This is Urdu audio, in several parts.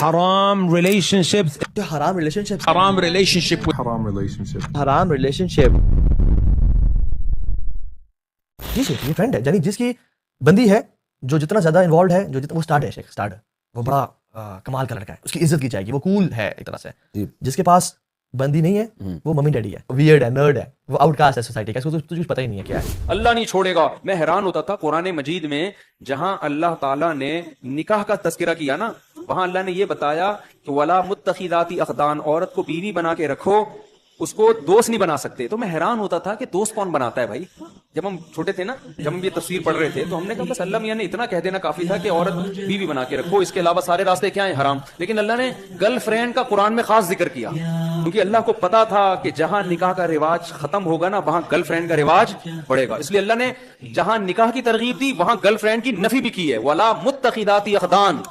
haram relationships. حرام ریلیشنشپ Haram relationship with حرام ریلیشنشپ جی شیخ یہ ٹرینڈ ہے یعنی جس کی بندی ہے جو جتنا زیادہ انوالوڈ ہے جو جتنا وہ اسٹارٹ ہے شیخ اسٹارٹ وہ بڑا کمال کا لڑکا ہے اس کی عزت کی جائے گی وہ کول ہے ایک طرح سے جس کے پاس بندی نہیں ہے وہ ممی ڈیڈی ہے ویئرڈ ہے نرڈ ہے وہ آؤٹ کاسٹ ہے سوسائٹی کا اس کو تو کچھ پتہ ہی نہیں ہے کیا ہے اللہ نہیں چھوڑے گا. میں حیران ہوتا تھا قرآن مجید میں جہاں اللہ تعالیٰ نے نکاح کا تذکرہ کیا نا وہاں اللہ نے یہ بتایا کہ ولا متخذاتی اخدان عورت کو بیوی بنا کے رکھو اس کو دوست نہیں بنا سکتے. تو میں حیران ہوتا تھا کہ دوست کون بناتا ہے بھائی. جب ہم چھوٹے تھے نا جب ہم یہ تفسیر پڑھ رہے تھے تو ہم نے کہا بس اللہ میاں نے اتنا کہہ دینا کافی تھا کہ عورت بیوی بنا کے رکھو اس کے علاوہ سارے راستے کیا ہیں حرام. لیکن اللہ نے گرل فرینڈ کا قرآن میں خاص ذکر کیا کیونکہ اللہ کو پتا تھا کہ جہاں نکاح کا رواج ختم ہوگا نا وہاں گرل فرینڈ کا رواج بڑھے گا. اس لیے اللہ نے جہاں نکاح کی ترغیب دی وہاں گرل فرینڈ کی نفی بھی کی ہے. ولا متخذاتی اخدان.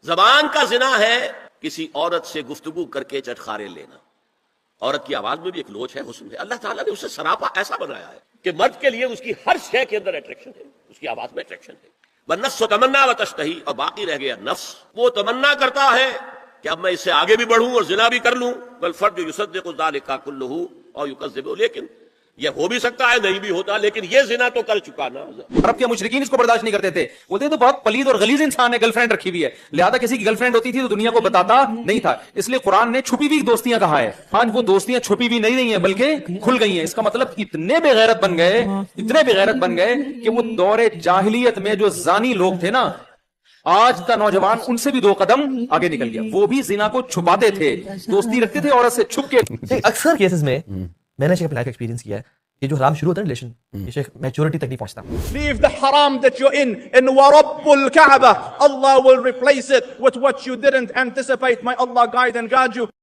زبان کا زنا ہے کسی عورت سے گفتگو کر کے چٹخارے لینا. عورت کی آواز میں بھی ایک لوچ ہے حسن ہے. اللہ تعالیٰ نے اسے سراپا ایسا بنایا ہے کہ مرد کے لیے اس کی ہر شے کے اندر اٹریکشن ہے اس کی آواز میں اٹریکشن ہے. والنفس تمنا وتشتہی اور باقی رہ گیا نفس وہ تمنا کرتا ہے کہ اب میں اس سے آگے بھی بڑھوں اور زنا بھی کر لوں. والفرد یصدق ذلک کلہ اور یکذب. لیکن یہ ہو بھی سکتا ہے نہیں بھی ہوتا لیکن یہ زنا تو کر چکا نا. عرب کے مشرکین اس کو برداشت نہیں کرتے تھے. بولتے تو بہت پلید اور غلیظ انسان ہے گرل فرینڈ رکھی ہوئی ہے لہذا کسی کی گرل فرینڈ ہوتی تھی تو دنیا کو بتاتا نہیں تھا. اس لیے قرآن نے چھپی ہوئی دوستیاں کہا ہے. آج وہ دوستیاں چھپی ہوئی نہیں رہی ہیں بلکہ کھل گئی ہیں. اس کا مطلب اتنے بے غیرت بن گئے کہ وہ دور جاہلیت میں جو زانی لوگ تھے نا آج کا نوجوان ان سے بھی 2 قدم آگے نکل گیا. وہ بھی زنا کو چھپاتے تھے دوستی رکھتے تھے عورت سے چھپ کے. اکثر کیسز میں میں نے شیخ اپنے لائف ایکسپیرینس کیا ہے یہ جو حرام شروع ہوتا ہے ریلیشن یہ شیخ میچورٹی تک نہیں پہنچتا. Leave the haram that you're in and وَرَبُّ الْكَعْبَةِ Allah will replace it with what you didn't anticipate. May Allah guide and guide you.